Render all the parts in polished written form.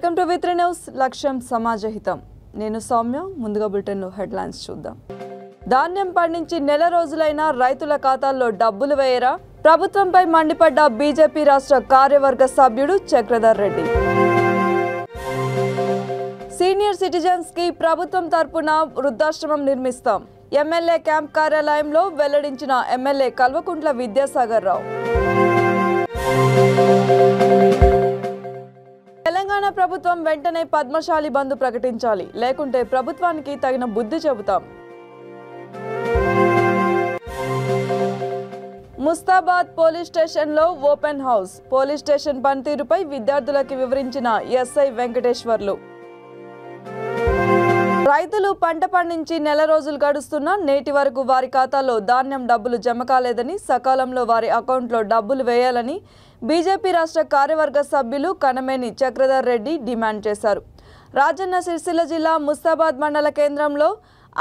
Welcome to వి3 news లక్ష్యం సమాజహితం. నేను సౌమ్య. ముందుగా బులెటిన్ హెడ్లైన్స్ చూద్దాం. ధాన్యం పండించి నెల రోజులైనా రైతుల ఖాతాల్లో డబ్బులు వేయరా? ప్రభుత్వంపై మండిపడ్డ బీజేపీ రాష్ట్ర కార్యవర్గ సభ్యుడు చక్రధర్ రెడ్డి. సీనియర్ సిటిజన్స్ కి ప్రభుత్వం తరపున వృద్ధాశ్రమం నిర్మిస్తాం. ఎమ్మెల్యే క్యాంప్ కార్యాలయంలో వెల్లడించిన ఎమ్మెల్యే కల్వకుంట్ల విద్యాసాగర్ రావు. తెలంగాణ ప్రభుత్వం వెంటనే పద్మశాలి బంధు ప్రకటించాలి, లేకుంటే ప్రభుత్వానికి తగిన బుద్ధి చెబుతాం. ముస్తాబాద్ పోలీస్ స్టేషన్లో ఓపెన్ హౌస్. పోలీస్ స్టేషన్ పనితీరుపై విద్యార్థులకు వివరించిన ఎస్ఐ వెంకటేశ్వర్లు. రైతులు పంట పండించి నెల రోజులు గడుస్తున్నా నేటి వరకు వారి ఖాతాలో ధాన్యం డబ్బులు జమ కాలేదని, సకాలంలో వారి అకౌంట్లో డబ్బులు వేయాలని బీజేపీ రాష్ట్ర కార్యవర్గ సభ్యులు కనమేని చక్రధర్ రెడ్డి డిమాండ్ చేశారు. రాజన్న సిరిసిల్ల జిల్లా ముస్తాబాద్ మండల కేంద్రంలో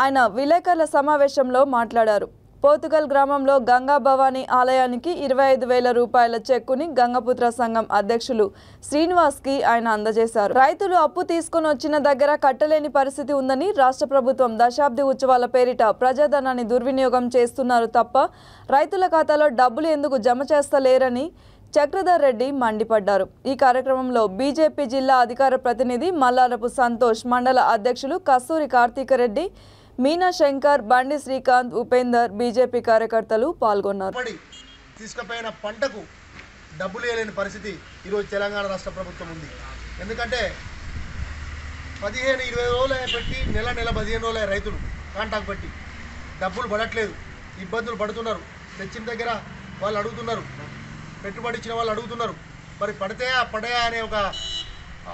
ఆయన విలేకరుల సమావేశంలో మాట్లాడారు. పోతుగల్ గ్రామంలో గంగా భవానీ ఆలయానికి 25,000 రూపాయల చెక్కుని గంగపుత్ర సంఘం అధ్యక్షులు శ్రీనివాస్కి ఆయన అందజేశారు. రైతులు అప్పు తీసుకుని వచ్చిన దగ్గర కట్టలేని పరిస్థితి ఉందని, రాష్ట్ర ప్రభుత్వం దశాబ్ది ఉత్సవాల పేరిట ప్రజాధనాన్ని దుర్వినియోగం చేస్తున్నారు తప్ప రైతుల ఖాతాలో డబ్బులు ఎందుకు జమ చేస్తలేరని చక్రధర్ రెడ్డి మండిపడ్డారు. ఈ కార్యక్రమంలో బీజేపీ జిల్లా అధికార ప్రతినిధి మల్లారపు సంతోష్, మండల అధ్యక్షులు కస్తూరి కార్తీకరెడ్డి, మీనా శంకర్, బండి శ్రీకాంత్, ఉపేందర్, బీజేపీ కార్యకర్తలు పాల్గొన్నారు. తీసుకుపోయిన పంటకు డబ్బులు వేయలేని పరిస్థితి ఈరోజు తెలంగాణ రాష్ట్ర ప్రభుత్వం ఉంది. ఎందుకంటే 15-20 రోజులు పెట్టి నెల 15 రోజులు రైతులు కాంటాక్ట్ పెట్టి డబ్బులు పడట్లేదు, ఇబ్బందులు పడుతున్నారు. తెచ్చిన దగ్గర వాళ్ళు అడుగుతున్నారు, పెట్టుబడి ఇచ్చిన వాళ్ళు అడుగుతున్నారు. మరి పడతాయా పడయా అనే ఒక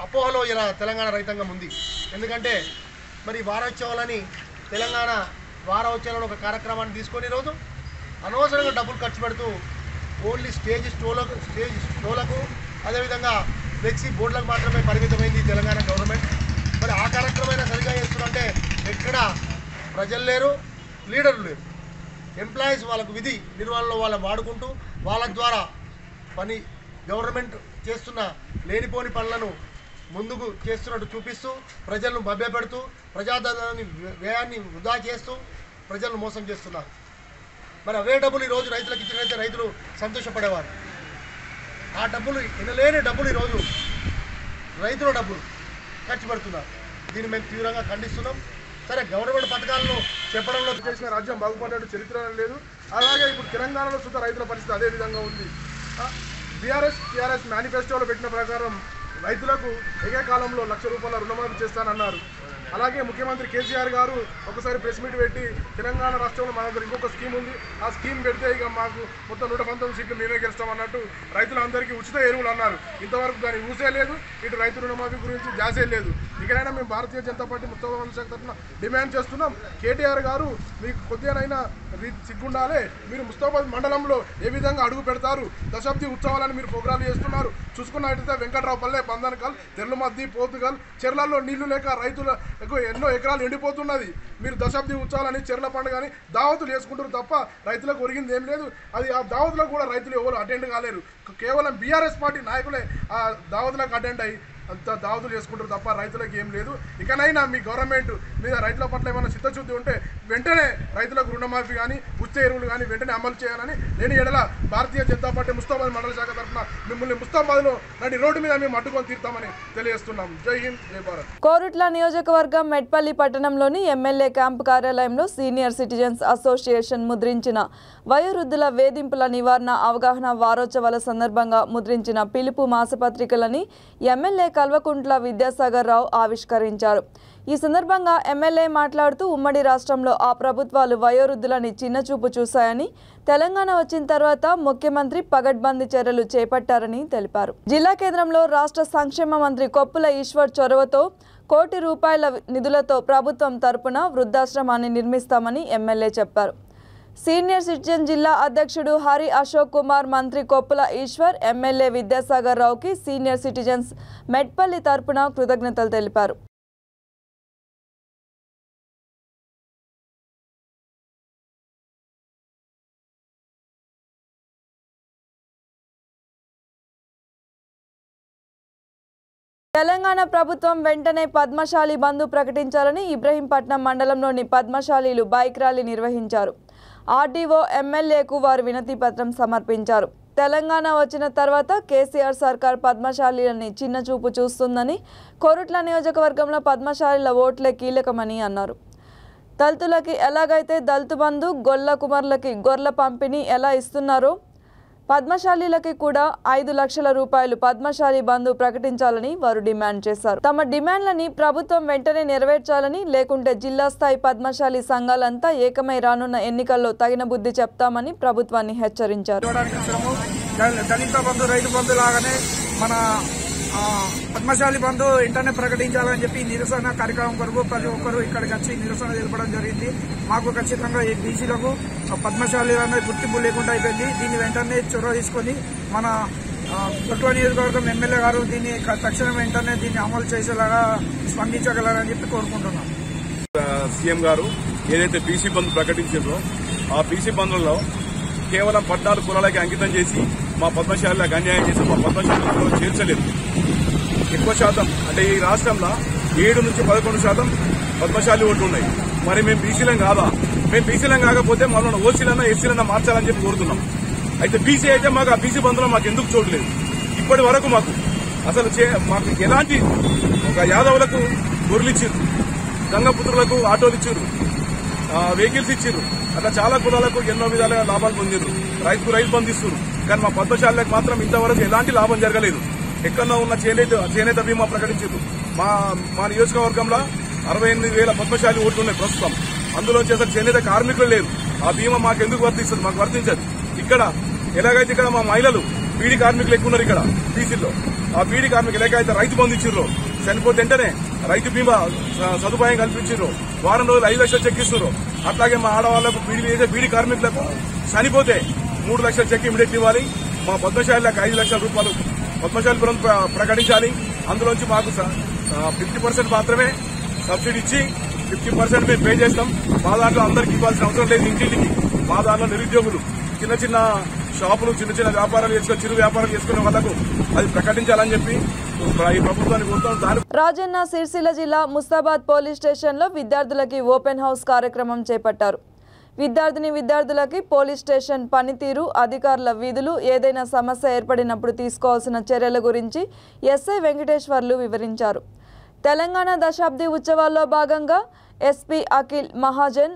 అపోహలో ఇలా తెలంగాణ రైతాంగం ఉంది. ఎందుకంటే మరి వారోత్సవాలని తెలంగాణ వారోత్సవాలను ఒక కార్యక్రమాన్ని తీసుకొని ఈరోజు అనవసరంగా డబ్బులు ఖర్చు పెడుతూ ఓన్లీ స్టేజ్ షోలకు అదేవిధంగా ఫ్లెక్సీ బోర్డులకు మాత్రమే పరిమితమైంది తెలంగాణ గవర్నమెంట్. మరి ఆ కార్యక్రమం సరిగా చేస్తున్నారంటే ఎక్కడ ప్రజలు లేరు, లీడర్లు లేరు. ఎంప్లాయీస్ వాళ్ళకు విధి నిర్వహణలో వాళ్ళని వాడుకుంటూ వాళ్ళ ద్వారా పని గవర్నమెంట్ చేస్తున్న లేనిపోని పనులను ముందుకు చేస్తున్నట్టు చూపిస్తూ ప్రజలను మభ్యపెడుతూ ప్రజాధనాన్ని వ్యయాన్ని వృధా చేస్తూ ప్రజలను మోసం చేస్తున్నారు. మరి అవే డబ్బులు ఈరోజు రైతులకు ఇచ్చినట్లయితే రైతులు సంతోషపడేవారు. ఆ డబ్బులు ఎనలేని డబ్బులు ఈరోజు రైతుల డబ్బులు ఖర్చు పెడుతున్నారు. దీన్ని మేము తీవ్రంగా ఖండిస్తున్నాం. సరే, గవర్నమెంట్ పథకాలను చెప్పడంలో చేసిన రాజ్యం బాగుపడినట్టు చరిత్ర లేదు. అలాగే ఇప్పుడు తెలంగాణలో సుధా రైతుల పరిస్థితి అదే విధంగా ఉంది. టీఆర్ఎస్ మేనిఫెస్టోలో పెట్టిన ప్రకారం రైతులకు ఏకకాలంలో 1,00,000 రూపాయల రుణమాఫీ చేస్తానన్నారు. అలాగే ముఖ్యమంత్రి కేసీఆర్ గారు ఒకసారి ప్రెస్ మీట్ పెట్టి తెలంగాణ రాష్ట్రంలో మన దగ్గర ఇంకొక స్కీమ్ ఉంది, ఆ స్కీమ్ పెడితే ఇక మాకు మొత్తం 119 సీట్లు మేమే గెలుస్తామన్నట్టు రైతులందరికీ ఉచిత ఎరువులు అన్నారు. ఇంతవరకు దాన్ని ఊసే లేదు, ఇటు రైతు రుణమాఫీ గురించి జాసే లేదు. ఇకనైనా మేము భారతీయ జనతా పార్టీ ముస్తాబాద్ శాఖ తరఫున డిమాండ్ చేస్తున్నాం. కేటీఆర్ గారు మీకు కొద్దిగానైనా సిగ్గుండాలే. మీరు ముస్తాబాద్ మండలంలో ఏ విధంగా అడుగు పెడతారు? దశాబ్ది ఉత్సవాలను మీరు ప్రోగ్రాలు చేస్తున్నారు. చూసుకున్నట్టయితే వెంకట్రావు పల్లె, పందనకల్, తెర్లమద్ది, పోతుగల్ చెర్లలో నీళ్లు లేక రైతులకు ఎన్నో ఎకరాలు ఎండిపోతున్నది. మీరు దశాబ్ది ఉత్సవాలని చెర్ల పండుగ అని దావతులు చేసుకుంటారు తప్ప రైతులకు ఒరిగింది ఏం లేదు. అది ఆ దావతులకు కూడా రైతులు ఎవరు అటెండ్ కాలేరు. కేవలం బీఆర్ఎస్ పార్టీ నాయకులే ఆ దావతులకు అటెండ్ అయ్యి అంత దావతులు చేసుకుంటారు తప్ప రైతులకు ఏం లేదు. ఇకనైనా మీ గవర్నమెంట్ మీద రైతుల పట్ల ఏమైనా చిత్తశుద్ధి ఉంటే వెంటనే రైతులకు రుణమాఫీ కానీ ఉచిత ఎరువులు కానీ వెంటనే అమలు చేయాలని లేని ఎడల భారతీయ జనతా పార్టీ ముస్తాబాద్ మండల శాఖ తరఫున మిమ్మల్ని ముస్తాబాద్లో నడి రోడ్డు మీద మేము అడ్డుకొని తీరుతామని తెలియజేస్తున్నాం. జై హింద్, జై భారత్. కోరుట్ల నియోజకవర్గం మెట్పల్లి పట్టణంలోని ఎమ్మెల్యే క్యాంపు కార్యాలయంలో సీనియర్ సిటిజన్స్ అసోసియేషన్ ముద్రించిన వయోవృద్ధుల వేధింపుల నివారణ అవగాహన వారోత్సవాల సందర్భంగా ముద్రించిన పిలుపు మాసపత్రికలని ఎమ్మెల్యే కల్వకుంట్ల విద్యాసాగర్ రావు ఆవిష్కరించారు. ఈ సందర్భంగా ఎమ్మెల్యే మాట్లాడుతూ ఉమ్మడి రాష్ట్రంలో ఆ ప్రభుత్వాలు వయోవృద్ధులని చిన్నచూపు చూశాయని, తెలంగాణ వచ్చిన తర్వాత ముఖ్యమంత్రి పగడ్బందీ చర్యలు చేపట్టారని తెలిపారు. జిల్లా కేంద్రంలో రాష్ట్ర సంక్షేమ మంత్రి కొప్పుల ఈశ్వర్ చొరవతో ₹1 కోటి నిధులతో ప్రభుత్వం తరపున వృద్ధాశ్రమాన్ని నిర్మిస్తామని ఎమ్మెల్యే చెప్పారు. సీనియర్ సిటిజన్ జిల్లా అధ్యక్షుడు హరి అశోక్ కుమార్, మంత్రి కొప్పుల ఈశ్వర్, ఎమ్మెల్యే విద్యాసాగర్ రావుకి సీనియర్ సిటిజన్స్ మెట్పల్లి తరపున కృతజ్ఞతలు తెలిపారు. తెలంగాణ ప్రభుత్వం వెంటనే పద్మశాలి బంధు ప్రకటించాలని ఇబ్రహీంపట్నం మండలంలోని పద్మశాలీలు బైక్ ర్యాలీ నిర్వహించారు. ఆర్డీఓ ఎమ్మెల్యేకు వారు వినతి పత్రం సమర్పించారు. తెలంగాణ వచ్చిన తర్వాత కేసీఆర్ సర్కార్ పద్మశాలీలని చిన్నచూపు చూస్తుందని, కొరుట్ల నియోజకవర్గంలో పద్మశాలీల ఓట్లే కీలకమని అన్నారు. దళితులకి ఎలాగైతే దళిత బంధు, గొల్ల కుమారులకి గొర్రెల పంపిణీ ఎలా ఇస్తున్నారో పద్మశాలీలకి కూడా 5 లక్షల రూపాయలు పద్మశాలి బంధు ప్రకటించాలని వారు డిమాండ్ చేశారు. తమ డిమాండ్లని ప్రభుత్వం వెంటనే నెరవేర్చాలని, లేకుంటే జిల్లా స్థాయి పద్మశాలి సంఘాలంతా ఏకమై రానున్న ఎన్నికల్లో తగిన బుద్ధి చెప్తామని ప్రభుత్వాన్ని హెచ్చరించారు. దళిత బంధు, రైతు బంధు లాగానే మన పద్మశాలి బంధు వెంటనే ప్రకటించాలని చెప్పి నిరసన కార్యక్రమం కొరకు ప్రతి ఒక్కరు ఇక్కడికి వచ్చి నిరసన తెలపడం జరిగింది. మాకు ఖచ్చితంగా ఈ బీసీలకు పద్మశాలి అనేది గుర్తింపు లేకుండా అయిపోయింది. దీన్ని వెంటనే చొరవ తీసుకొని మన కొట్ల నియోజకవర్గం ఎమ్మెల్యే గారు దీన్ని తక్షణం వెంటనే దీన్ని అమలు చేసేలాగా స్పందించగలరని చెప్పి కోరుకుంటున్నాం. సీఎం గారు ఏదైతే బీసీ బంధు ప్రకటించారో ఆ బీసీ బంధుల్లో కేవలం 14 కులాలకి అంకితం చేసి మా పద్మశాలకు అన్యాయం చేసి మా పద్మశాలను చేర్చలేదు. ఎక్కువ శాతం అంటే ఈ రాష్ట్రంలో 7 నుంచి 11% పద్మశాలి ఓట్లు ఉన్నాయి. మరి మేము బీసీలం కాదా? మేము బీసీలం కాకపోతే మనల్ని ఓసీలన్నా ఎస్సీలన్నా మార్చాలని చెప్పి కోరుతున్నాం. అయితే బీసీ అయితే మాకు ఆ బీసీ బంధులో మాకు ఎందుకు చూడలేదు? ఇప్పటి వరకు మాకు అసలు మాకు ఎలాంటి ఒక యాదవులకు గొర్రెలు ఇచ్చారు, గంగపుత్రులకు ఆటోలు ఇచ్చారు, వెహికల్స్ ఇచ్చారు. అట్లా చాలా కులాలకు ఎన్నో విధాలుగా లాభాలు పొందారు. రైతు బంధు ఇస్తారు. కానీ మా పద్మశాలకు మాత్రం ఇంతవరకు ఎలాంటి లాభం జరగలేదు. ఎక్కడో ఉన్న చేనేత బీమా ప్రకటించారు. మా నియోజకవర్గంలో 68,000 పద్మశాలి ఓట్లు ఉన్నాయి ప్రస్తుతం. అందులోంచి అసలు చేనేత కార్మికులు లేరు. ఆ బీమా మాకు ఎందుకు వర్తిస్తుంది? మాకు వర్తించదు. ఇక్కడ ఎలాగైతే ఇక్కడ మా మహిళలు బీడీ కార్మికులు ఎక్కువ ఉన్నారు ఇక్కడ బీసీల్లో. ఆ బీడీ కార్మికులు ఎలాగైతే రైతు బంధు ఇచ్చిర్రో, చనిపోతే వెంటనే రైతు బీమా సదుపాయం కల్పించారు. వారం రోజులు 5 లక్షలు చెక్ ఇస్తున్నారు. అట్లాగే మా ఆడవాళ్లకు బీడీ కార్మికులకు చనిపోతే 3 లక్షల చెక్ ఇమీడియట్ ఇవ్వాలి. మా పద్మశాలకు 5 లక్షల రూపాయలు పద్మశాలి బంధు ప్రకటించాలి. అందులోంచి మాకు 50% మాత్రమే సబ్సిడీ ఇచ్చి 50% మేము పే చేస్తాం. మా దాంట్లో అందరికీ ఇవ్వాల్సిన అవసరం లేదు. ఇంటింటికి మా దాంట్లో నిరుద్యోగులు, చిన్న చిన్న షాపులు, చిన్న చిన్న వ్యాపారాలు చేసుకుని చిరు వ్యాపారాలు చేసుకునే వాళ్లకు అది ప్రకటించాలని చెప్పి ఈ ప్రభుత్వాన్ని కోరుతాం. రాజన్న సిరిసిల్ల జిల్లా ముస్తాబాద్ పోలీస్ స్టేషన్లో విద్యార్థులకి ఓపెన్ హౌస్ కార్యక్రమం చేపట్టారు. విద్యార్థులకి పోలీస్ స్టేషన్ పనితీరు, అధికారుల విధులు, ఏదైనా సమస్య ఏర్పడినప్పుడు తీసుకోవాల్సిన చర్యల గురించి ఎస్ఐ వెంకటేశ్వర్లు వివరించారు. తెలంగాణ దశాబ్ది ఉత్సవాల్లో భాగంగా ఎస్పీ అఖిల్ మహాజన్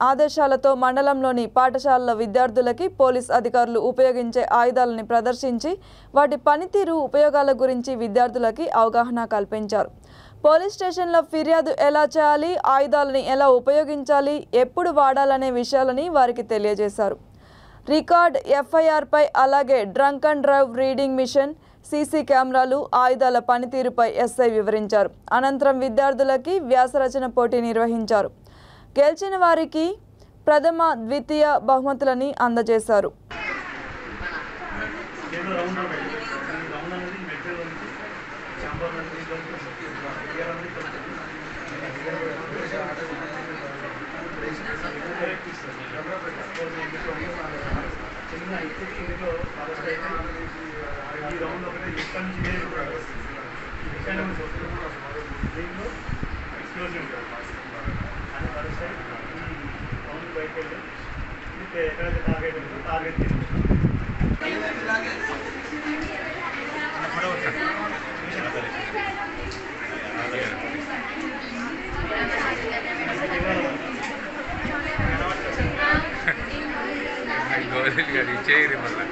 ఆదేశాలతో మండలంలోని పాఠశాలల విద్యార్థులకి పోలీస్ అధికారులు ఉపయోగించే ఆయుధాలని ప్రదర్శించి వాటి పనితీరు, ఉపయోగాల గురించి విద్యార్థులకి అవగాహన కల్పించారు. పోలీస్ స్టేషన్లో ఫిర్యాదు ఎలా చేయాలి, ఆయుధాలని ఎలా ఉపయోగించాలి, ఎప్పుడు వాడాలనే విషయాలని వారికి తెలియజేశారు. రికార్డ్ ఎఫ్ఐఆర్పై, అలాగే drunk and drive reading machine, CC కెమెరాలు, ఆయుధాల పనితీరుపై ఎస్ఐ వివరించారు. అనంతరం విద్యార్థులకి వ్యాసరచన పోటీ నిర్వహించారు. గెలిచిన వారికి ప్రథమ, ద్వితీయ బహుమతులని అందజేశారు. చేయరు మళ్ళీ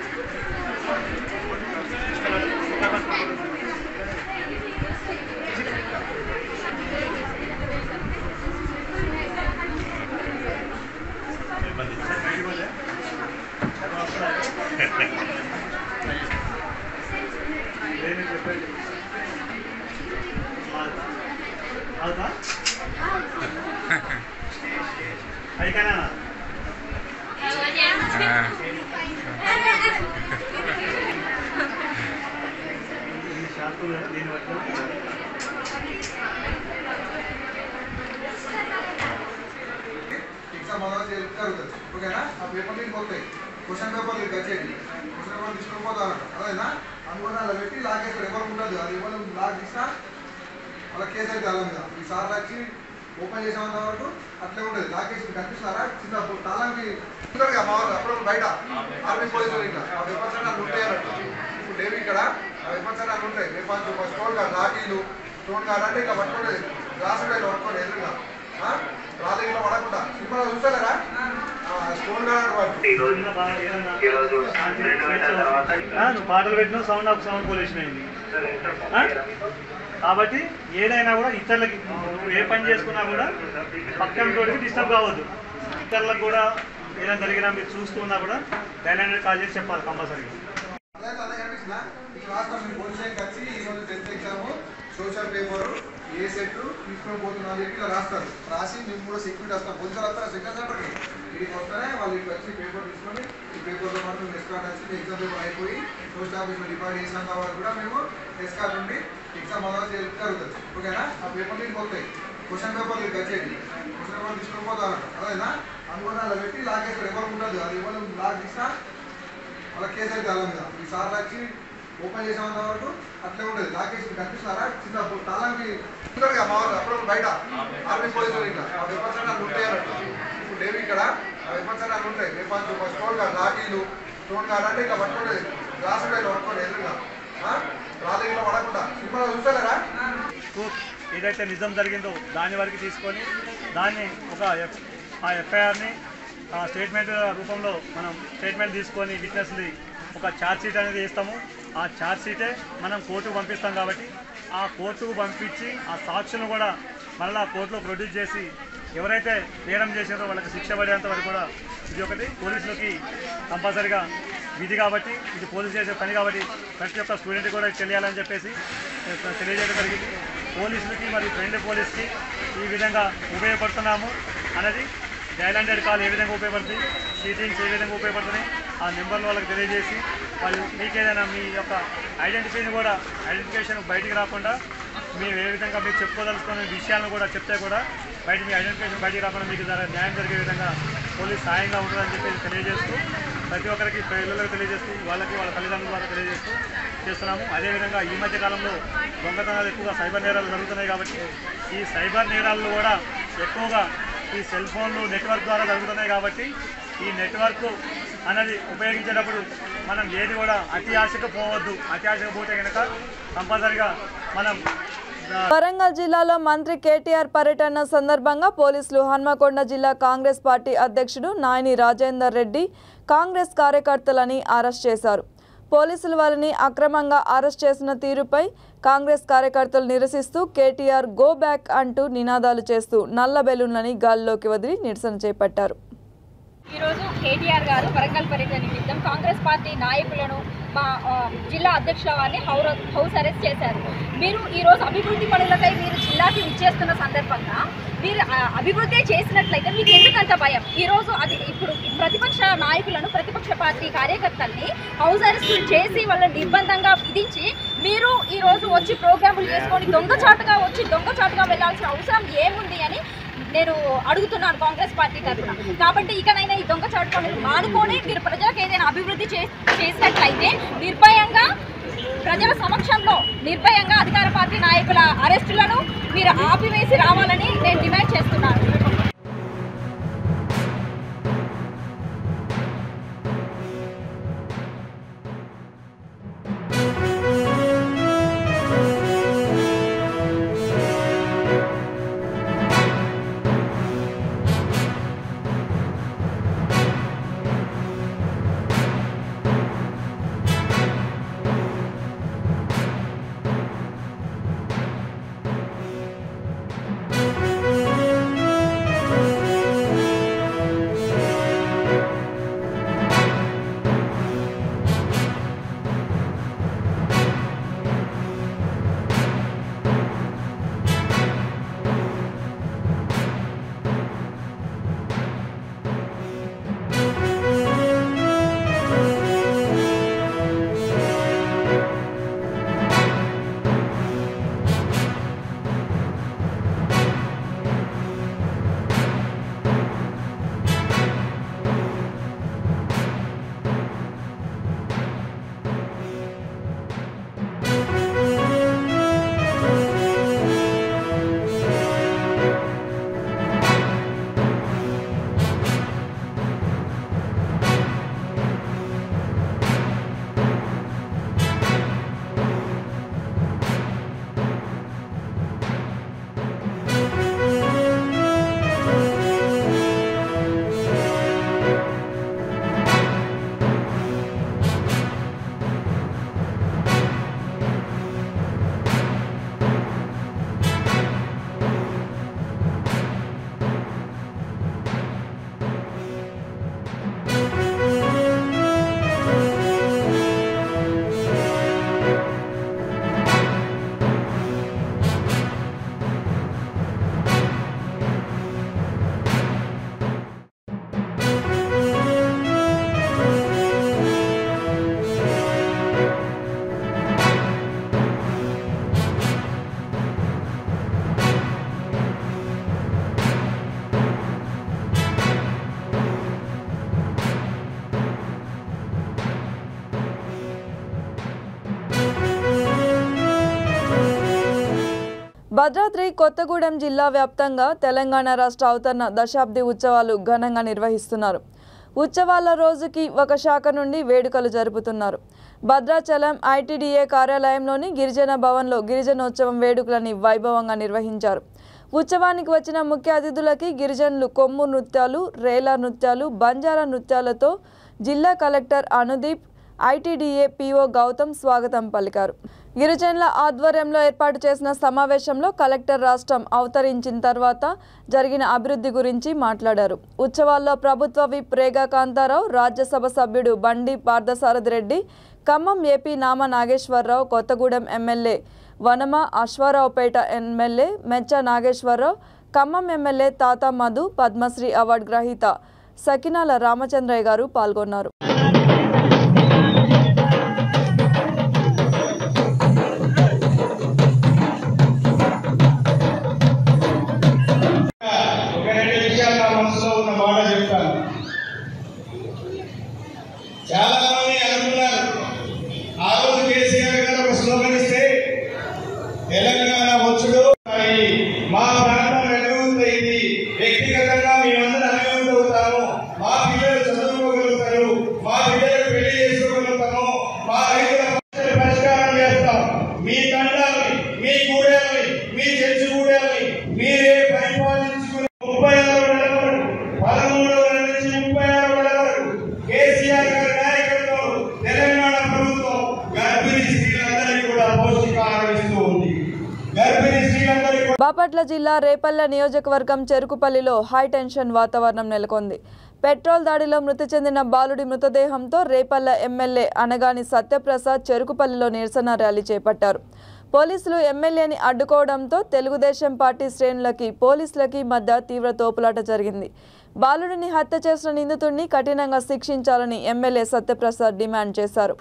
ఓకేనా? ఆ పేపర్ నీకు పోతాయి. క్వశ్చన్ పేపర్ నీకు వచ్చేది. క్వశ్చన్ పేపర్ తీసుకొని పోతారంట అదేనా? అందుకని అలా పెట్టి లాగేస్తారు. ఎవరు ఉండదు. అది ఎవరు లాగ్ తీసినా వాళ్ళ కేసు అయితే అలా మీద ఈ సార్లు వచ్చి ఓపెన్ చేసామన్న వరకు అట్లే ఉండదు. లాకేసి కనిపిస్తున్నారా చిన్న తాళానికి ఉంటారుగా మా వాళ్ళు అప్పుడు బయట ఆర్మీ పోలీసులు ఇట్లా ఆ వెపన్స్ అన్నీ అక్కడ ఉంటాయి అన్నట్టు. ఇప్పుడు లేవు ఇక్కడ ఆ వెపన్స్ అన్నీ అక్కడ ఉంటాయి. వెపన్స్ స్టోన్ గార్డ్ లాఠీలు స్టోన్ గార్డ్ అంటే ఇట్లా పట్టుకోలేదు, గ్లాసు బయట పట్టుకోలేదు ఎదురుగా రాజకీయంలో పడకుండా సింపుల్గా చూస్తలేరా స్టోన్ గార్డ్ వాడు నువ్వు పాటలు పెట్టిన సౌండ్ ఆఫ్ సౌండ్ పొల్యూషన్ అయింది. కాబట్టి ఏదైనా కూడా ఇతరులకి ఏ పని చేసుకున్నా కూడా పక్కన తోటికి డిస్టర్బ్ కావద్దు. ఇతరులకు కూడా ఏదైనా జరిగినా మీరు చూస్తున్నా కూడా డైలాండ్ కాల్ చేసి చెప్పాలి కంపల్సరీగా. సోషల్ పేపర్ ఏ సెట్ తీసుకొని పోతున్నా చెప్పి ఇలా రాస్తారు. రాసి మేము కూడా సెక్యూరిటీ వస్తాం. పోలీసులు వస్తారు సెకండ్ సెంటర్కి వీటికి వస్తానే వాళ్ళు ఇటు వచ్చి పేపర్ తీసుకొని ఈ పేపర్లో మాత్రం ఎస్కాట్ వచ్చి ఎగ్జామ్ పేపర్ అయిపోయి పోస్ట్ ఆఫీస్లో డిపాజిట్ చేసినంత వరకు కూడా మేము ఎస్కాట్ ఉండి ఎగ్జామ్ అలా జరుగుతుంది. ఓకేనా? ఆ పేపర్ మీకు పోతాయి. క్వశ్చన్ పేపర్ మీకు వచ్చేది క్వశ్చన్ పేపర్ తీసుకొని పోతారు అదేనా అనుకున్న అలా పెట్టి లాక్ వేస్తారు. ఎవరు ఉండదు. అది ఎవరు లాక్ తీసినా వాళ్ళ కేసు అయితే అలా మీద ఈ సార్లు వచ్చి ఓపెన్ చేసామన్న వరకు అట్లే ఉండదు. లాకేసి కనిపిస్తున్నారా చిన్న తాళానికి ఉంటారుగా మా వాళ్ళు అప్పుడు బయట ఆర్మీ పోలీసులు ఇట్లా ఆ వెపన్స్ అన్నీ అక్కడ ఉంటాయి అన్నట్టు. ఇప్పుడు లేవు ఇక్కడ ఆ వెపన్స్ అన్నీ అక్కడ ఉంటాయి. వెపన్స్ స్టోన్ గార్డ్ లాఠీలు స్టోన్ గార్డ్ అంటే ఇట్లా పట్టుకోలేదు, గ్లాసు బయట పట్టుకోలేదు ఎదురుగా రాజకీయంలో పడకుండా సింపుల్గా చూస్తలేరా ఏదైతే నిజం జరిగిందో దాని వరకు తీసుకొని దాన్ని ఆ ఎఫ్ఐఆర్ని స్టేట్మెంట్ రూపంలో మనం స్టేట్మెంట్ తీసుకొని విట్నెస్ని ఒక ఛార్జ్ షీట్ అనేది వేస్తాము. ఆ ఛార్జ్ షీటే మనం కోర్టుకు పంపిస్తాం. కాబట్టి ఆ కోర్టుకు పంపించి ఆ సాక్షులను కూడా మళ్ళీ కోర్టులో ప్రొడ్యూస్ చేసి ఎవరైతే నేరం చేసారో వాళ్ళకి శిక్ష పడేంత వరకు కూడా ఇది ఒకటి పోలీసులకి కంపల్సరీగా విధి. కాబట్టి ఇది పోలీసు చేసే పని కాబట్టి ప్రతి ఒక్క స్టూడెంట్ కూడా తెలియాలని చెప్పేసి తెలియజేయడం జరిగింది. పోలీసులకి మరియు ఫ్రెండ్ పోలీస్కి ఈ విధంగా ఉపయోగపడుతున్నాము అన్నది డైలాండెడ్ కాల్ ఏ విధంగా ఉపయోగపడుతుంది, షీటింగ్స్ ఏ విధంగా ఉపయోగపడుతున్నాయి ఆ నెంబర్లు వాళ్ళకి తెలియజేసి వాళ్ళు మీకేదైనా మీ యొక్క ఐడెంటిఫికేషన్ బయటికి రాకుండా మేము ఏ విధంగా మీకు చెప్పుకోదలుచుకునే విషయాలను కూడా చెప్తే కూడా బయట మీ ఐడెంటిఫికేషన్ బయటికి రాకుండా మీకు న్యాయం జరిగే విధంగా పోలీస్ సాయంగా ఉంటుందని చెప్పేసి తెలియజేస్తూ ప్రతి ఒక్కరికి పిల్లలకు తెలియజేస్తూ వాళ్ళకి వాళ్ళ తల్లిదండ్రుల ద్వారా తెలియజేస్తూ చేస్తున్నాము. అదేవిధంగా ఈ మధ్య కాలంలో దొంగతనాలు ఎక్కువగా సైబర్ నేరాలు జరుగుతున్నాయి. కాబట్టి ఈ సైబర్ నేరాలు కూడా ఎక్కువగా ఈ సెల్ ఫోన్లు నెట్వర్క్ ద్వారా జరుగుతున్నాయి. కాబట్టి ఈ నెట్వర్క్ అనేది ఉపయోగించేటప్పుడు మనం ఏది కూడా అతి ఆశకు పోవద్దు. అతి ఆశకు పోతే కనుక కంపల్సరిగా మనం వరంగల్ జిల్లాలో మంత్రి కేటీఆర్ పర్యటన సందర్భంగా పోలీసులు హన్మకొండ జిల్లా కాంగ్రెస్ పార్టీ అధ్యక్షుడు నాయని రాజేందర్ రెడ్డి కాంగ్రెస్ కార్యకర్తలని అరెస్ట్ చేశారు. పోలీసులు వారిని అక్రమంగా అరెస్ట్ చేసిన తీరుపై కాంగ్రెస్ కార్యకర్తలు నిరసిస్తూ కేటీఆర్ గో బ్యాక్ అంటూ నినాదాలు చేస్తూ నల్ల బెలూన్లని గాల్లోకి వదిలి నిరసన చేపట్టారు. ఈరోజు కేటీఆర్ గారు వరంగల్ పర్యటన నిమిత్తం కాంగ్రెస్ పార్టీ నాయకులను మా జిల్లా అధ్యక్షుల వారిని హౌస్ అరెస్ట్ చేశారు. మీరు ఈరోజు అభివృద్ధి పనులకై మీరు జిల్లాకి విచ్చేస్తున్న సందర్భంగా మీరు అభివృద్ధి చేసినట్లయితే మీకు ఎందుకంత భయం? ఈరోజు అది ఇప్పుడు ప్రతిపక్ష నాయకులను ప్రతిపక్ష పార్టీ కార్యకర్తల్ని హౌస్ అరెస్ట్ చేసి వాళ్ళని నిర్బంధంగా విధించి మీరు ఈరోజు వచ్చి ప్రోగ్రాములు చేసుకొని దొంగచాటుగా వెళ్లాల్సిన అవసరం ఏముంది అని నేను అడుగుతున్నాను కాంగ్రెస్ పార్టీ తరఫున. కాబట్టి ఇకనైనా ఈ దొంగచాటు పనులు మానుకొని మీరు ప్రజలకు ఏదైనా అభివృద్ధి చేసినట్లయితే నిర్భయంగా ప్రజల సమక్షంలో నిర్భయంగా అధికార పార్టీ నాయకుల అరెస్టులను మీరు ఆపివేసి రావాలని నేను డిమాండ్ చేస్తున్నాను. భద్రాద్రి కొత్తగూడెం జిల్లా వ్యాప్తంగా తెలంగాణ రాష్ట్ర అవతరణ దశాబ్ది ఉత్సవాలు ఘనంగా నిర్వహిస్తున్నారు. ఉత్సవాల రోజుకి ఒక శాఖ నుండి వేడుకలు జరుపుతున్నారు. భద్రాచలం ఐటీడీఏ కార్యాలయంలోని గిరిజన భవన్లో గిరిజనోత్సవం వేడుకలని వైభవంగా నిర్వహించారు. ఉత్సవానికి వచ్చిన ముఖ్య అతిథులకి గిరిజనులు కొమ్ము నృత్యాలు, రేలా నృత్యాలు, బంజారా నృత్యాలతో జిల్లా collector Anudeep, ITDA PO Gautam స్వాగతం పలికారు. గిరిజనుల ఆధ్వర్యంలో ఏర్పాటు చేసిన సమావేశంలో కలెక్టర్ రాష్ట్రం అవతరించిన తర్వాత జరిగిన అభివృద్ధి గురించి మాట్లాడారు. ఉత్సవాల్లో ప్రభుత్వ విప్ రేగా కాంతారావు, రాజ్యసభ సభ్యుడు బండి Parthasarathi Reddy, Khammam MP Nama Nageswara Rao, Kothagudem MLA Vanama Aswaraopeta MLA Mecha Nageswara Rao, Khammam MLA Tata Madhu, Padmashri award గ్రహీత సకినాల రామచంద్రయ్య గారు పాల్గొన్నారు. చాలా మంది అనుకున్నారు, ఆ రోజు కేసీఆర్ గారు ఒక స్లోగన్ ఇస్తే తెలంగాణ వచ్చుడు మా ప్రాంతం వెలుగుతుంది, వ్యక్తిగతంగా మేమందరం అభివృద్ధి అవుతాము, మా పిల్లలు చదువుకోగలుగుతారు, మా పిల్లలు పెళ్లి చేసుకోగలుగుతాము, మా రైతుల పరిష్కారం చేస్తాం, మీ తండాలని, మీ గూడెల్ని, మీ చర్చి గూడెల్ని మీరే పరిపాలించుకుని 36 నెలలు 13 నుంచి 36 నెలలు కేసీఆర్ గారి నాయకత్వం తెలంగాణ ప్రభుత్వం గర్భిణీ స్త్రీలందరికీ కూడా పౌష్టికాహారం ఇస్తూ ఉంది. బాపట్ల జిల్లా రేపల్లె నియోజకవర్గం చెరుకుపల్లిలో హై టెన్షన్ వాతావరణం నెలకొంది. పెట్రోల్ దాడిలో మృతి చెందిన బాలుడి మృతదేహంతో రేపల్లె ఎమ్మెల్యే అనగాని సత్యప్రసాద్ చెరుకుపల్లిలో నిరసన ర్యాలీ చేపట్టారు. పోలీసులు ఎమ్మెల్యేని అడ్డుకోవడంతో తెలుగుదేశం పార్టీ శ్రేణులకి పోలీసులకి మధ్య తీవ్ర తోపులాట జరిగింది. బాలుడిని హత్య చేసిన నిందితుడిని కఠినంగా శిక్షించాలని ఎమ్మెల్యే సత్యప్రసాద్ డిమాండ్ చేశారు.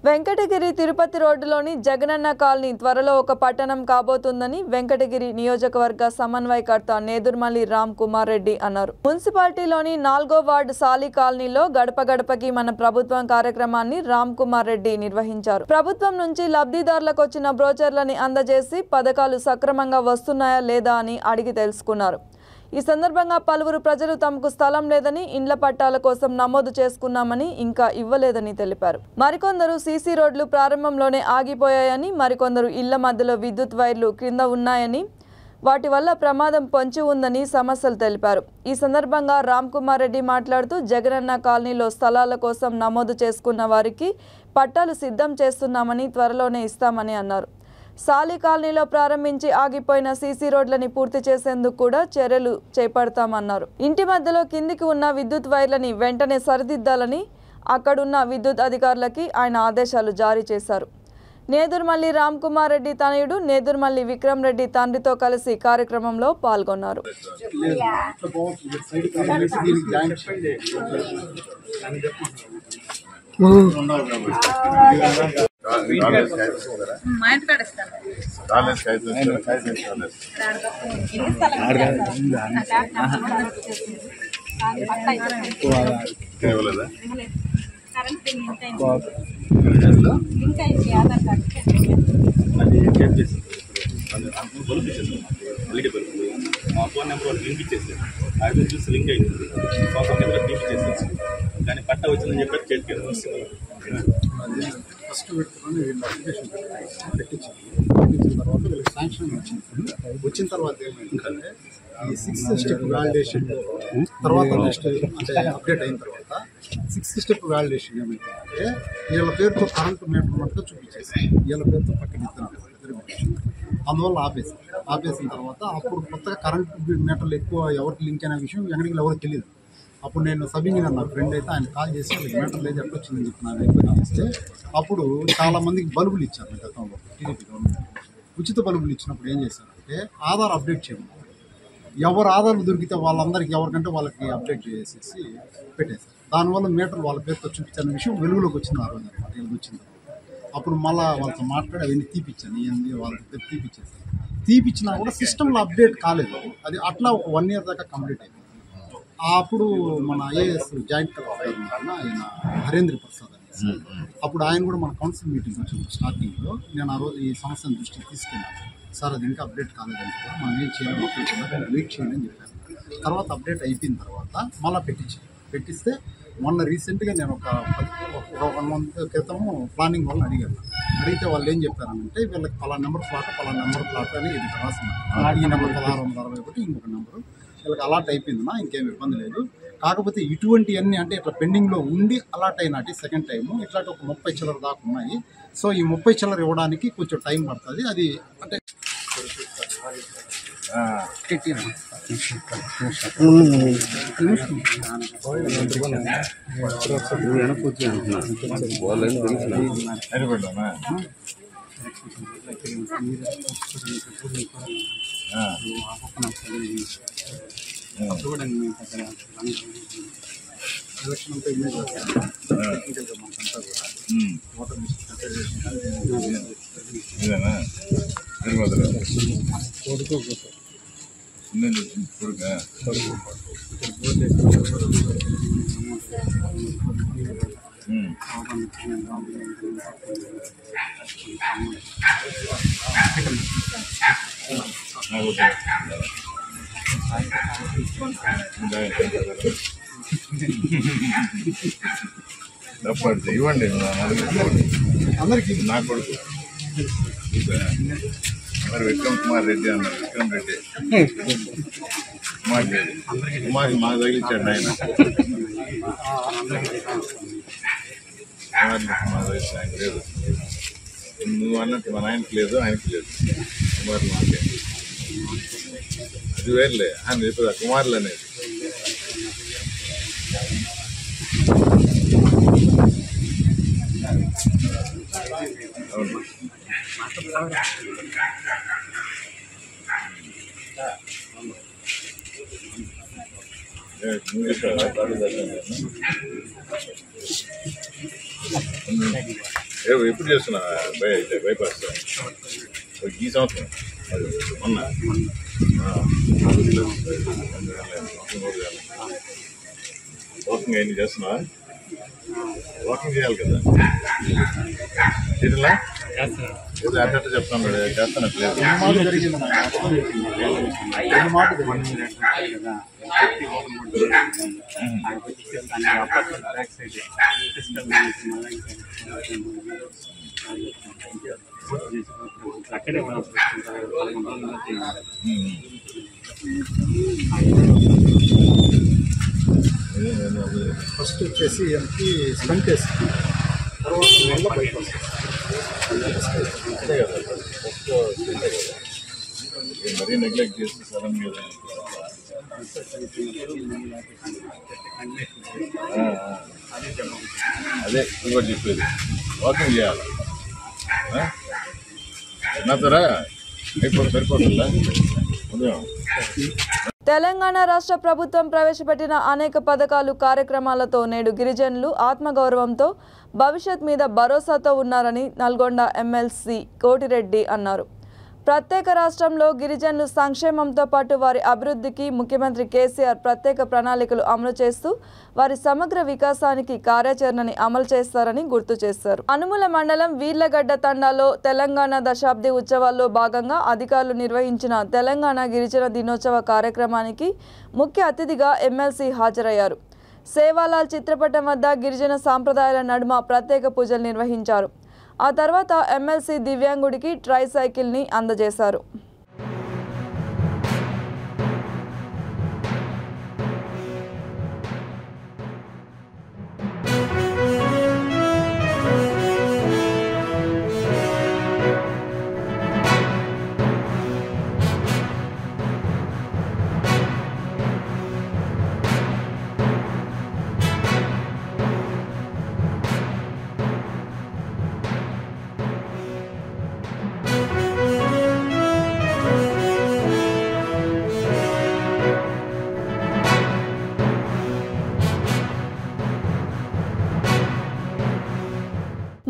వెంకటగిరి తిరుపతి రోడ్డులోని జగనన్న కాలనీ త్వరలో ఒక పట్టణం కాబోతుందని వెంకటగిరి నియోజకవర్గ సమన్వయకర్త నేదుర్మల్లి రామ్ కుమార్ రెడ్డి అన్నారు. మున్సిపాలిటీలోని 4వ వార్డు సాలి కాలనీలో గడప గడపకి మన ప్రభుత్వం కార్యక్రమాన్ని రామ్ కుమార్ రెడ్డి నిర్వహించారు. ప్రభుత్వం నుంచి లబ్ధిదారులకు వచ్చిన బ్రోచర్లని అందజేసి పథకాలు సక్రమంగా వస్తున్నాయా లేదా అని అడిగి తెలుసుకున్నారు. ఈ సందర్భంగా పలువురు ప్రజలు తమకు స్థలం లేదని ఇండ్ల పట్టాల కోసం నమోదు చేసుకున్నామని ఇంకా ఇవ్వలేదని తెలిపారు. మరికొందరు సీసీ రోడ్లు ప్రారంభంలోనే ఆగిపోయాయని, మరికొందరు ఇళ్ల మధ్యలో విద్యుత్ వైర్లు క్రింద ఉన్నాయని, వాటి వల్ల ప్రమాదం పొంచి ఉందని సమస్యలు తెలిపారు. ఈ సందర్భంగా రామ్ కుమార్ రెడ్డి మాట్లాడుతూ జగనన్న కాలనీలో స్థలాల కోసం నమోదు చేసుకున్న వారికి పట్టాలు సిద్ధం చేస్తున్నామని, త్వరలోనే ఇస్తామని అన్నారు. సాలి కాలనీలో ప్రారంభించి ఆగిపోయిన సీసీ రోడ్లని పూర్తి చేసేందుకు కూడా చర్యలు చేపడతామన్నారు. ఇంటి మధ్యలో కిందికి ఉన్న విద్యుత్ వైర్లని వెంటనే సరిదిద్దాలని అక్కడున్న విద్యుత్ అధికారులకి ఆయన ఆదేశాలు జారీ చేశారు. నేదుర్మల్లి రామ్ కుమార్ రెడ్డి తనయుడు నేదుర్మల్లి విక్రమ్ రెడ్డి తండ్రితో కలిసి కార్యక్రమంలో పాల్గొన్నారు. మా ఫోన్ నెంబర్ వాళ్ళు లింక్ ఇచ్చేసారు. అది చూసి లింక్ అవుతుంది. మా ఫోన్ నెంబర్ లింక్ ఇచ్చేసారు. కానీ పట్ట వచ్చిందని చెప్పి చేతికి వస్తుంది. ఫస్ట్ పెట్టుకుని వీళ్ళు అప్లికేషన్ పెట్టించిన తర్వాత వీళ్ళకి శాంక్షన్ వచ్చిన తర్వాత ఏమైందంటే ఈ 6th స్టెప్ వ్యాలిడేషన్ తర్వాత నెక్స్ట్ అంటే అప్డేట్ అయిన తర్వాత 6th స్టెప్ వ్యాలిడేషన్ ఏమైందంటే వీళ్ళ పేరుతో కరెంట్ మీటర్ మటుకు చూపించేసి వీళ్ళ పేరుతో పక్కన ఇద్దరు అందువల్ల ఆపేసిన తర్వాత అప్పుడు కొత్తగా కరెంట్ మీటర్లు ఎక్కువ ఎవరికి లింక్ అయిన విషయం ఎక్కడికి ఎవరికి తెలియదు. అప్పుడు నేను సబింగ్ నా ఫ్రెండ్ అయితే ఆయన కాల్ చేసి వాళ్ళకి మీటర్ లేదు ఎప్పుడు వచ్చిందని చెప్పి నాకు ఎంక్వైరీ చేస్తే అప్పుడు చాలామందికి బల్బులు ఇచ్చారు గతంలో టీడీపీ గవర్నమెంట్. ఉచిత బల్బులు ఇచ్చినప్పుడు ఏం చేశారంటే ఆధార్ అప్డేట్ చేయమన్నారు. ఎవరు ఆధార్లు దొరికితే వాళ్ళందరికీ ఎవరికంటే వాళ్ళకి అప్డేట్ చేసేసి పెట్టేశారు. దానివల్ల మీటర్లు వాళ్ళ పేరుతో చూపించాలనే విషయం వెలుగులోకి వచ్చింది ఆ రోజు అనమాట. వీళ్ళకి వచ్చింది అప్పుడు మళ్ళీ వాళ్ళతో మాట్లాడి అవన్నీ తీపిచ్చాను. ఏంది వాళ్ళ దగ్గర తీపిచ్చినా కూడా సిస్టంలో అప్డేట్ కాలేదు. అది అట్లా ఒక 1 year దాకా కంప్లీట్ అయిపోయింది. అప్పుడు మన ఐఏఎస్ జాయింట్ కలెక్టర్ ఆయన హరేంద్ర ప్రసాద్ అనేసి అప్పుడు ఆయన కూడా మన కౌన్సిల్ మీటింగ్ వచ్చింది స్టార్టింగ్లో. నేను ఆ రోజు ఈ సమస్యను దృష్టికి తీసుకెళ్ళాను. సార్ అది ఇంకా అప్డేట్ కాలేదంటే కూడా మనం ఏం చేయాలో వెయిట్ చేయండి అని చెప్పాను. తర్వాత అప్డేట్ అయిపోయిన తర్వాత మళ్ళీ పెట్టిస్తే మొన్న రీసెంట్గా నేను ఒక 1 month క్రితము ప్లానింగ్ వాళ్ళని అడిగితే వాళ్ళు ఏం చెప్పారంటే వీళ్ళకి పలానా నెంబర్ ప్లాట్ అని ఇది రాస్తున్నారు. ఈ నెంబర్ 1661 ఇంకొక నెంబరు వీళ్ళకి అలాట్ అయిపోయిందన్నా, ఇంకేం ఇబ్బంది లేదు. కాకపోతే ఇటువంటివన్నీ అంటే ఇట్లా పెండింగ్లో ఉండి అలాట్ అయినట్టు సెకండ్ టైము ఇట్లాంటి ఒక 30 చిల్లర దాకా ఉన్నాయి. సో ఈ 30 చిల్లర ఇవ్వడానికి కొంచెం టైం పడుతుంది. అది అంటే ఎలక్షన్ అంతా ఇమేజ్ ఇవ్వండి అందరికీ నా కొడుకు మరి విక్రమ్ కుమార్ రెడ్డి అన్నారు. విక్రమ్ రెడ్డి కుమార్ మాకు తగిలించాడు ఆయన. మాకు లేదు, నువ్వు అన్నట్టు మన ఆయనకి లేదు, ఆయనకి లేదు. కుమార్ మాకే అది వేర్లే ఆయన చెప్పదా కుమార్లు అనేది. అవును ఎప్పుడు చేస్తున్నా బైపాస్ ఈ సంవత్సరం మొన్న ఓపెన్ అయింది చేస్తున్నావా? వాకింగ్ చేయాలి కదా ఇట్లా ఏదో అన్నట్టు చెప్తాను చేస్తానట్లేదు అక్కడే ఫస్ట్ వచ్చేసి ఎంపీ స్టంట్ వేసి తర్వాత వల్ల బయట మరీ నెగ్లెక్ట్ చేసి సడన్ గా అదే ఇంకోటి చెప్పేది వాకింగ్ చేయాలి నాతోరా అయిపోతే సరిపోతుందా ఉదయం తెలంగాణ రాష్ట్ర ప్రభుత్వం ప్రవేశపెట్టిన అనేక పథకాలు కార్యక్రమాలతో నేడు గిరిజనులు ఆత్మగౌరవంతో భవిష్యత్ మీద భరోసాతో ఉన్నారని నల్గొండ ఎమ్మెల్సీ కోటిరెడ్డి అన్నారు. ప్రత్యేక రాష్ట్రంలో గిరిజనులు సంక్షేమంతో పాటు వారి అభివృద్ధికి ముఖ్యమంత్రి కేసీఆర్ ప్రత్యేక ప్రణాళికలు అమలు చేస్తూ వారి సమగ్ర వికాసానికి కార్యాచరణని అమలు చేస్తారని గుర్తు చేశారు. అనుముల మండలం వీర్లగడ్డ తండాలో తెలంగాణ దశాబ్ది ఉత్సవాల్లో భాగంగా అధికారులు నిర్వహించిన తెలంగాణ గిరిజన దినోత్సవ కార్యక్రమానికి ముఖ్య అతిథిగా ఎమ్మెల్సీ హాజరయ్యారు. సేవాలాల్ చిత్రపటం వద్ద గిరిజన సాంప్రదాయాల నడుమ ప్రత్యేక పూజలు నిర్వహించారు. ఆ తర్వాత ఎమ్మెల్సీ దివ్యాంగుడికి ట్రై సైకిల్ని అందజేశారు.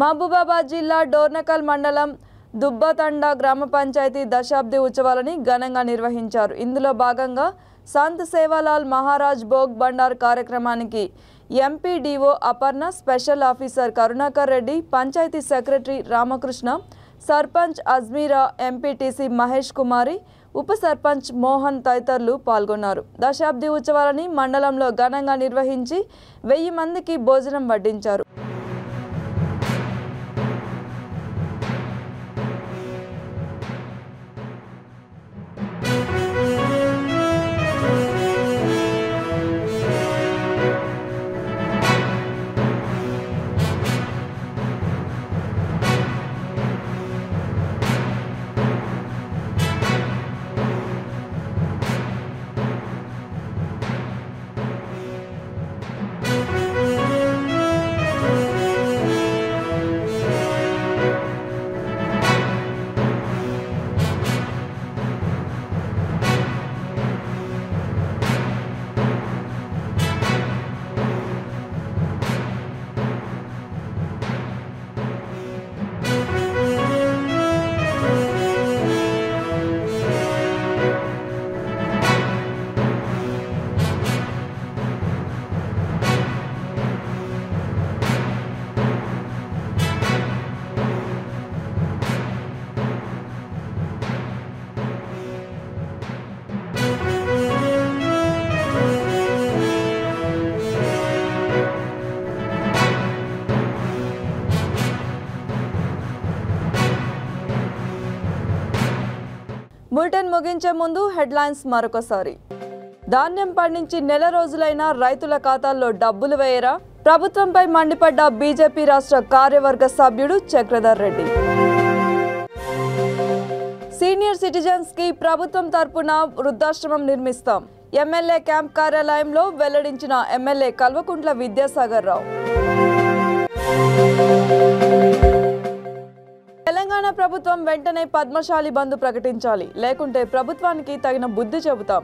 మహబూబాబాద్ జిల్లా డోర్నకల్ మండలం దుబ్బతండా గ్రామ పంచాయతీ దశాబ్ది ఉత్సవాలని ఘనంగా నిర్వహించారు. ఇందులో భాగంగా సంత్ సేవాలాల్ మహారాజ్ భోగ్ బండార్ కార్యక్రమానికి MPDO Aparna, special officer Karunakar Reddy, panchayat secretary Ramakrishna, sarpanch Ajmeera, MPTC Mahesh Kumari, ఉప సర్పంచ్ మోహన్ తదితరులు పాల్గొన్నారు. దశాబ్ది ఉత్సవాలని మండలంలో ఘనంగా నిర్వహించి 1000 మందికి భోజనం వడ్డించారు. బులెటిన్ ముగించే ముందు హెడ్లైన్స్ మరొకసారి. ధాన్యం పండించి నెల రోజులైనా రైతుల ఖాతాల్లో డబ్బులు వేయరా? ప్రభుత్వంపై మండిపడ్డ బీజేపీ రాష్ట్ర కార్యవర్గ సభ్యుడు చక్రధర్ రెడ్డి. సీనియర్ సిటిజన్స్ కి ప్రభుత్వం తరపున వృద్ధాశ్రమం నిర్మిస్తాం. ఎమ్మెల్యే క్యాంప్ కార్యాలయంలో వెల్లడించిన ఎమ్మెల్యే కల్వకుంట్ల విద్యాసాగర్ రావు. తెలంగాణ ప్రభుత్వం వెంటనే పద్మశాలి బంధు ప్రకటించాలి, లేకుంటే ప్రభుత్వానికి తగిన బుద్ధి చెబుతాం.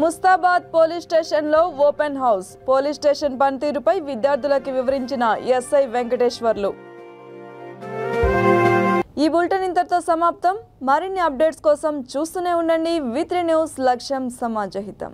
ముస్తాబాద్ పోలీస్ స్టేషన్లో ఓపెన్ హౌస్. పోలీస్ స్టేషన్ పనితీరుపై విద్యార్థులకు వివరించిన ఎస్ఐ వెంకటేశ్వర్లు. ఈ బులెటిన్ ఇంతటితో సమాప్తం. మరిన్ని అప్డేట్స్ కోసం చూస్తూనే ఉండండి V3 న్యూస్. లక్ష్యం సమాజహితం.